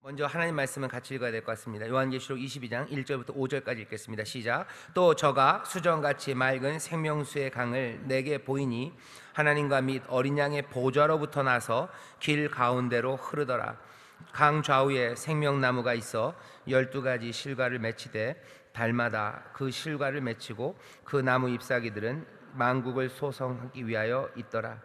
먼저 하나님 말씀은 같이 읽어야 될 것 같습니다. 요한계시록 22장 1절부터 5절까지 읽겠습니다. 시작. 또 저가 수정같이 맑은 생명수의 강을 내게 보이니 하나님과 및 어린 양의 보좌로부터 나서 길 가운데로 흐르더라. 강 좌우에 생명나무가 있어 12가지 실과를 맺히되 달마다 그 실과를 맺히고 그 나무 잎사귀들은 만국을 소성하기 위하여 있더라.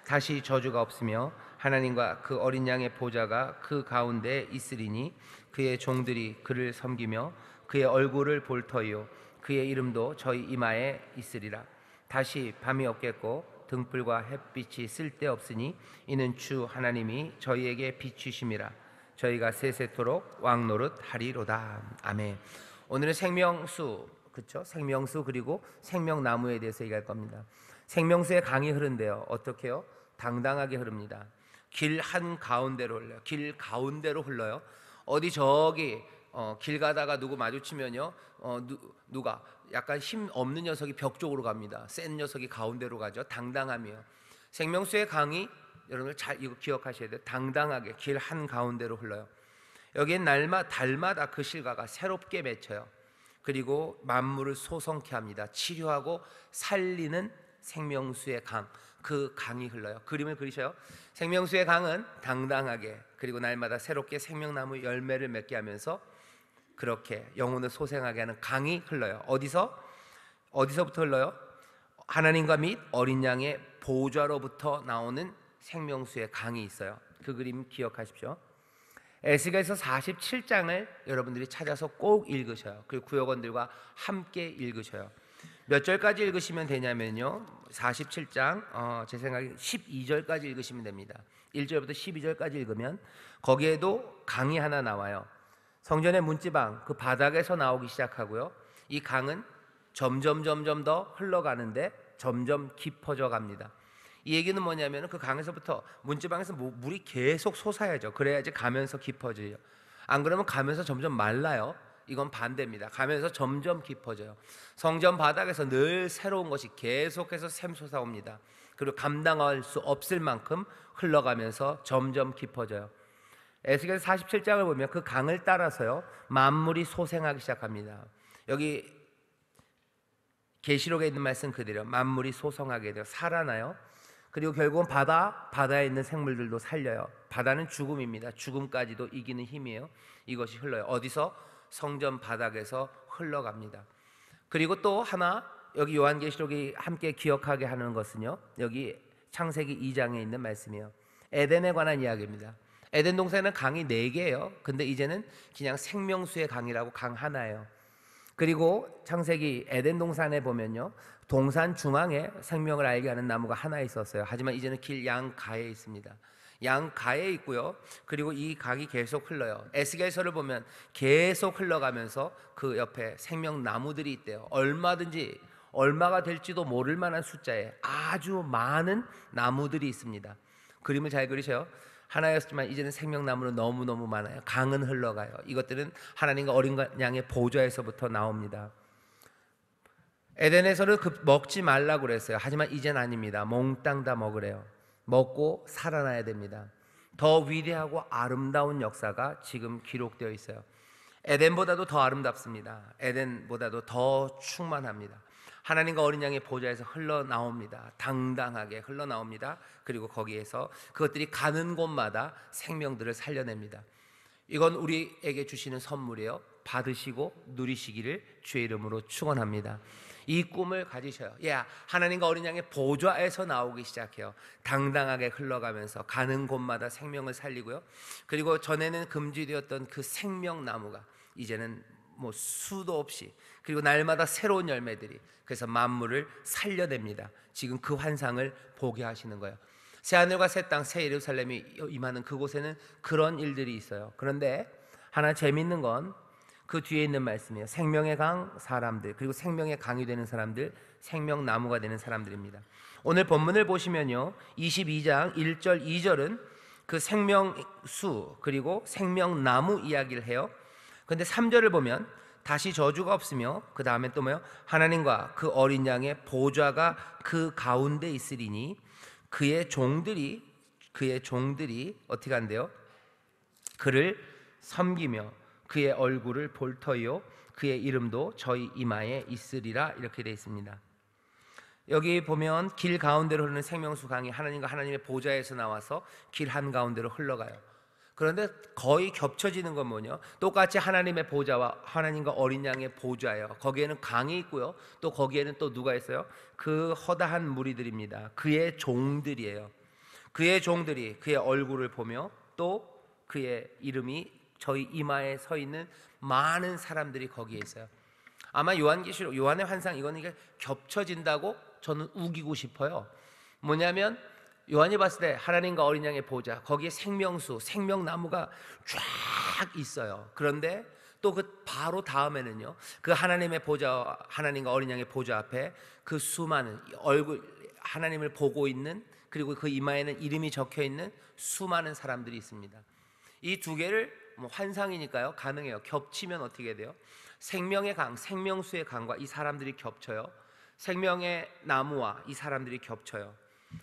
다시 저주가 없으며 하나님과 그 어린 양의 보좌가 그 가운데에 있으리니 그의 종들이 그를 섬기며 그의 얼굴을 볼 터이요 그의 이름도 저희 이마에 있으리라. 다시 밤이 없겠고 등불과 햇빛이 쓸데없으니 이는 주 하나님이 저희에게 비추심이라. 저희가 세세토록 왕노릇 하리로다. 아멘. 오늘은 생명수, 그렇죠? 생명수 그리고 생명나무에 대해서 얘기할 겁니다. 생명수의 강이 흐른대요. 어떻게요? 당당하게 흐릅니다. 길 한 가운데로 흘러요. 길 가운데로 흘러요. 어디 저기 길 가다가 누구 마주치면요, 누가 약간 힘 없는 녀석이 벽 쪽으로 갑니다. 센 녀석이 가운데로 가죠. 당당함이요. 생명수의 강이 여러분들 잘 이거 기억하셔야 돼요. 당당하게 길 한 가운데로 흘러요. 여기엔 달마다 그 실과가 새롭게 맺혀요. 그리고 만물을 소성케 합니다. 치료하고 살리는 생명수의 강, 그 강이 흘러요. 그림을 그리셔요. 생명수의 강은 당당하게 그리고 날마다 새롭게 생명나무 열매를 맺게 하면서 그렇게 영혼을 소생하게 하는 강이 흘러요. 어디서부터 흘러요? 하나님과 및 어린 양의 보좌로부터 나오는 생명수의 강이 있어요. 그 그림 기억하십시오. 에스겔서 47장을 여러분들이 찾아서 꼭 읽으셔요. 그리고 구역원들과 함께 읽으셔요. 몇 절까지 읽으시면 되냐면요, 47장 제 생각에 12절까지 읽으시면 됩니다. 1절부터 12절까지 읽으면 거기에도 강이 하나 나와요. 성전의 문지방 그 바닥에서 나오기 시작하고요, 이 강은 점점 더 흘러가는데 점점 깊어져 갑니다. 이 얘기는 뭐냐면 그 강에서부터 문지방에서 물이 계속 솟아야죠. 그래야지 가면서 깊어져요. 안 그러면 가면서 점점 말라요. 이건 반대입니다. 가면서 점점 깊어져요. 성전 바닥에서 늘 새로운 것이 계속해서 샘솟아옵니다. 그리고 감당할 수 없을 만큼 흘러가면서 점점 깊어져요. 에스겔 47장을 보면 그 강을 따라서요, 만물이 소생하기 시작합니다. 여기 계시록에 있는 말씀 그대로 만물이 소성하게 돼요. 살아나요. 그리고 결국은 바다에 있는 생물들도 살려요. 바다는 죽음입니다. 죽음까지도 이기는 힘이에요. 이것이 흘러요. 어디서? 성전 바닥에서 흘러갑니다. 그리고 또 하나, 여기 요한계시록이 함께 기억하게 하는 것은요, 여기 창세기 2장에 있는 말씀이에요. 에덴에 관한 이야기입니다. 에덴 동산에는 강이 4개예요. 근데 이제는 그냥 생명수의 강이라고 강 하나예요. 그리고 창세기 에덴 동산에 보면요, 동산 중앙에 생명을 알게 하는 나무가 하나 있었어요. 하지만 이제는 길 양가에 있습니다. 양가에 있고요, 그리고 이 강이 계속 흘러요. 에스겔서를 보면 계속 흘러가면서 그 옆에 생명나무들이 있대요. 얼마가 될지도 모를 만한 숫자의 아주 많은 나무들이 있습니다. 그림을 잘 그리셔요. 하나였지만 이제는 생명나무는 너무너무 많아요. 강은 흘러가요. 이것들은 하나님과 어린 양의 보좌에서부터 나옵니다. 에덴에서는 먹지 말라고 그랬어요. 하지만 이젠 아닙니다. 몽땅 다 먹으래요. 먹고 살아나야 됩니다. 더 위대하고 아름다운 역사가 지금 기록되어 있어요. 에덴보다도 더 아름답습니다. 에덴보다도 더 충만합니다. 하나님과 어린 양의 보좌에서 흘러나옵니다. 당당하게 흘러나옵니다. 그리고 거기에서 그것들이 가는 곳마다 생명들을 살려냅니다. 이건 우리에게 주시는 선물이에요. 받으시고 누리시기를 주의 이름으로 축원합니다. 이 꿈을 가지셔요. 하나님과 어린 양의 보좌에서 나오기 시작해요. 당당하게 흘러가면서 가는 곳마다 생명을 살리고요, 그리고 전에는 금지되었던 그 생명나무가 이제는 수도 없이, 그리고 날마다 새로운 열매들이, 그래서 만물을 살려냅니다. 지금 그 환상을 보게 하시는 거예요. 새하늘과 새 땅, 새 예루살렘이 임하는 그곳에는 그런 일들이 있어요. 그런데 하나 재밌는 건 그 뒤에 있는 말씀이에요. 생명의 강 사람들, 그리고 생명의 강이 되는 사람들, 생명나무가 되는 사람들입니다. 오늘 본문을 보시면요, 22장 1절 2절은 그 생명수 그리고 생명나무 이야기를 해요. 근데 3절을 보면 다시 저주가 없으며, 그 다음에 또 뭐요? 하나님과 그 어린 양의 보좌가 그 가운데 있으리니 그의 종들이 어떻게 한대요? 그를 섬기며 그의 얼굴을 볼 터이요 그의 이름도 저희 이마에 있으리라. 이렇게 되어 있습니다. 여기 보면 길 가운데로 흐르는 생명수 강이 하나님과 하나님의 보좌에서 나와서 길 한가운데로 흘러가요. 그런데 거의 겹쳐지는 건 뭐냐? 똑같이 하나님의 보좌와 하나님과 어린 양의 보좌예요. 거기에는 강이 있고요. 또 거기에는 또 누가 있어요? 그 허다한 무리들입니다. 그의 종들이에요. 그의 종들이 그의 얼굴을 보며 또 그의 이름이 저희 이마에 서 있는 많은 사람들이 거기에 있어요. 아마 요한계시록, 요한의 환상, 이거는 이게 겹쳐진다고 저는 우기고 싶어요. 뭐냐면 요한이 봤을 때 하나님과 어린 양의 보좌, 거기에 생명수, 생명나무가 쫙 있어요. 그런데 또 그 바로 다음에는요, 그 하나님의 보좌, 하나님과 어린 양의 보좌 앞에 그 수많은 얼굴, 하나님을 보고 있는, 그리고 그 이마에는 이름이 적혀 있는 수많은 사람들이 있습니다. 이 두 개를 환상이니까요, 가능해요. 겹치면 어떻게 돼요? 생명의 강, 생명수의 강과 이 사람들이 겹쳐요. 생명의 나무와 이 사람들이 겹쳐요.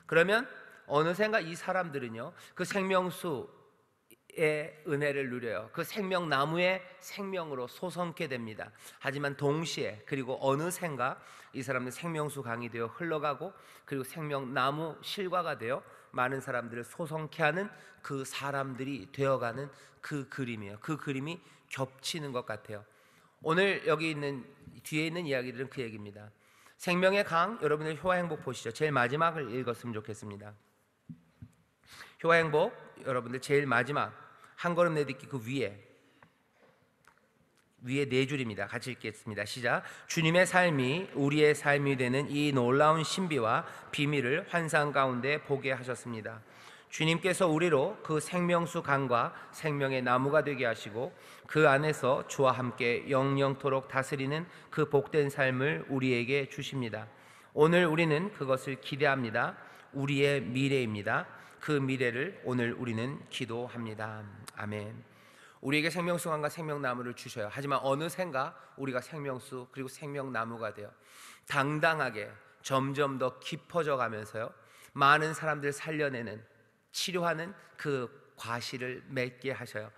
그러면 어느샌가 이 사람들은요, 그 생명수의 은혜를 누려요. 그 생명나무의 생명으로 솟게 됩니다. 하지만 동시에, 그리고 어느샌가 이 사람들 생명수 강이 되어 흘러가고, 그리고 생명나무 실과가 되어 많은 사람들을 솟게 하는 그 사람들이 되어가는 그 그림이에요. 그 그림이 겹치는 것 같아요. 오늘 여기 있는 뒤에 있는 이야기들은 그 얘기입니다. 생명의 강, 여러분들 효화행복 보시죠. 제일 마지막을 읽었으면 좋겠습니다. 효화행복, 여러분들 제일 마지막 한 걸음 내딛기 그 위에 네 줄입니다. 같이 읽겠습니다. 시작. 주님의 삶이 우리의 삶이 되는 이 놀라운 신비와 비밀을 환상 가운데 보게 하셨습니다. 주님께서 우리로 그 생명수 강과 생명의 나무가 되게 하시고 그 안에서 주와 함께 영영토록 다스리는 그 복된 삶을 우리에게 주십니다. 오늘 우리는 그것을 기대합니다. 우리의 미래입니다. 그 미래를 오늘 우리는 기도합니다. 아멘. 우리에게 생명수 강과 생명나무를 주셔요. 하지만 어느샌가 우리가 생명수 그리고 생명나무가 되어 당당하게 점점 더 깊어져 가면서요, 많은 사람들 살려내는, 치료하는 그 과실을 맺게 하셔요.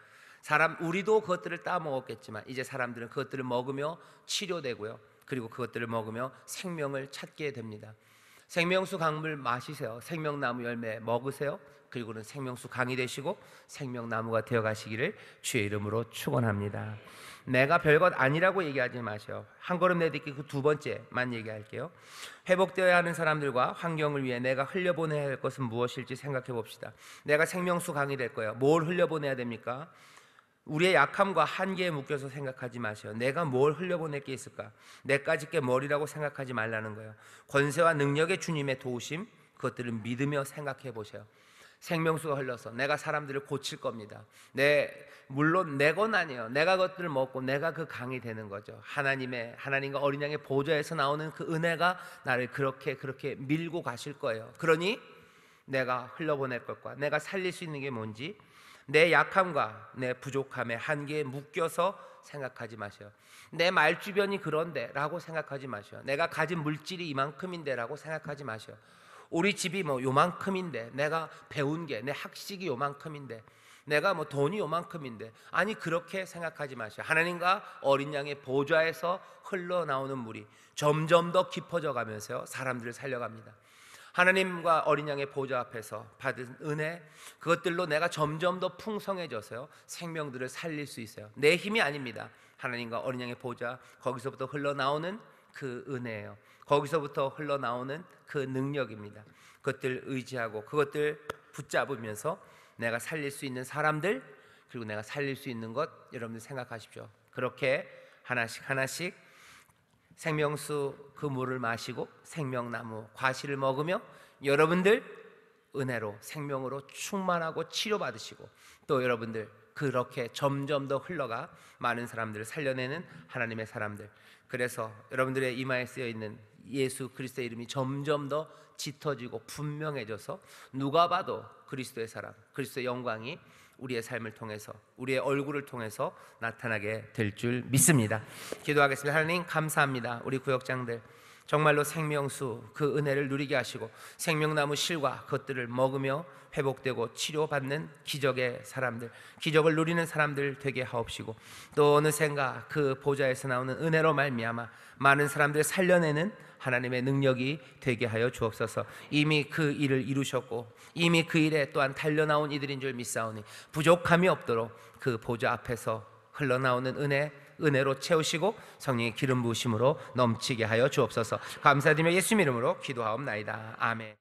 우리도 그것들을 따먹었겠지만 이제 사람들은 그것들을 먹으며 치료되고요, 그리고 그것들을 먹으며 생명을 찾게 됩니다. 생명수 강물 마시세요. 생명나무 열매 먹으세요. 그리고는 생명수 강이 되시고 생명나무가 되어가시기를 주의 이름으로 축원합니다. 내가 별것 아니라고 얘기하지 마세요. 한 걸음 내딛기 그 두 번째만 얘기할게요. 회복되어야 하는 사람들과 환경을 위해 내가 흘려보내야 할 것은 무엇일지 생각해 봅시다. 내가 생명수 강이 될 거예요. 뭘 흘려보내야 됩니까? 우리의 약함과 한계에 묶여서 생각하지 마세요. 내가 뭘 흘려보낼 게 있을까? 내까짓 게 뭘이라고 생각하지 말라는 거예요. 권세와 능력의 주님의 도우심, 그것들을 믿으며 생각해 보세요. 생명수가 흘러서 내가 사람들을 고칠 겁니다. 물론 내 건 아니에요. 내가 그것들을 먹고 내가 그 강이 되는 거죠. 하나님과 어린 양의 보좌에서 나오는 그 은혜가 나를 그렇게 밀고 가실 거예요. 그러니 내가 흘려보낼 것과 내가 살릴 수 있는 게 뭔지, 내 약함과 내 부족함의 한계에 묶여서 생각하지 마세요. 내 말주변이 그런데 라고 생각하지 마세요. 내가 가진 물질이 이만큼인데 라고 생각하지 마세요. 우리 집이 요만큼인데, 내가 배운 게, 내 학식이 요만큼인데, 내가 돈이 요만큼인데, 아니 그렇게 생각하지 마세요. 하나님과 어린 양의 보좌에서 흘러나오는 물이 점점 더 깊어져 가면서요, 사람들을 살려갑니다. 하나님과 어린 양의 보좌 앞에서 받은 은혜, 그것들로 내가 점점 더 풍성해져서요, 생명들을 살릴 수 있어요. 내 힘이 아닙니다. 하나님과 어린 양의 보좌, 거기서부터 흘러나오는 그 은혜예요. 거기서부터 흘러나오는 그 능력입니다. 그것들 의지하고 그것들 붙잡으면서 내가 살릴 수 있는 사람들, 그리고 내가 살릴 수 있는 것, 여러분들 생각하십시오. 그렇게 하나씩 생명수 그 물을 마시고 생명나무 과실을 먹으며 여러분들 은혜로, 생명으로 충만하고 치료받으시고, 또 여러분들 그렇게 점점 더 흘러가 많은 사람들을 살려내는 하나님의 사람들, 그래서 여러분들의 이마에 쓰여있는 예수 그리스도의 이름이 점점 더 짙어지고 분명해져서 누가 봐도 그리스도의 사람, 그리스도의 영광이 우리의 삶을 통해서, 우리의 얼굴을 통해서 나타나게 될 줄 믿습니다. 기도하겠습니다. 하나님 감사합니다. 우리 구역장들 정말로 생명수 그 은혜를 누리게 하시고 생명나무 실과 그것들을 먹으며 회복되고 치료받는 기적의 사람들, 기적을 누리는 사람들 되게 하옵시고, 또 어느샌가 그 보좌에서 나오는 은혜로 말미암아 많은 사람들을 살려내는 하나님의 능력이 되게 하여 주옵소서. 이미 그 일을 이루셨고 이미 그 일에 또한 달려나온 이들인 줄 믿사오니 부족함이 없도록 그 보좌 앞에서 흘러나오는 은혜로 채우시고 성령의 기름 부으심으로 넘치게 하여 주옵소서. 감사드리며 예수님 이름으로 기도하옵나이다. 아멘.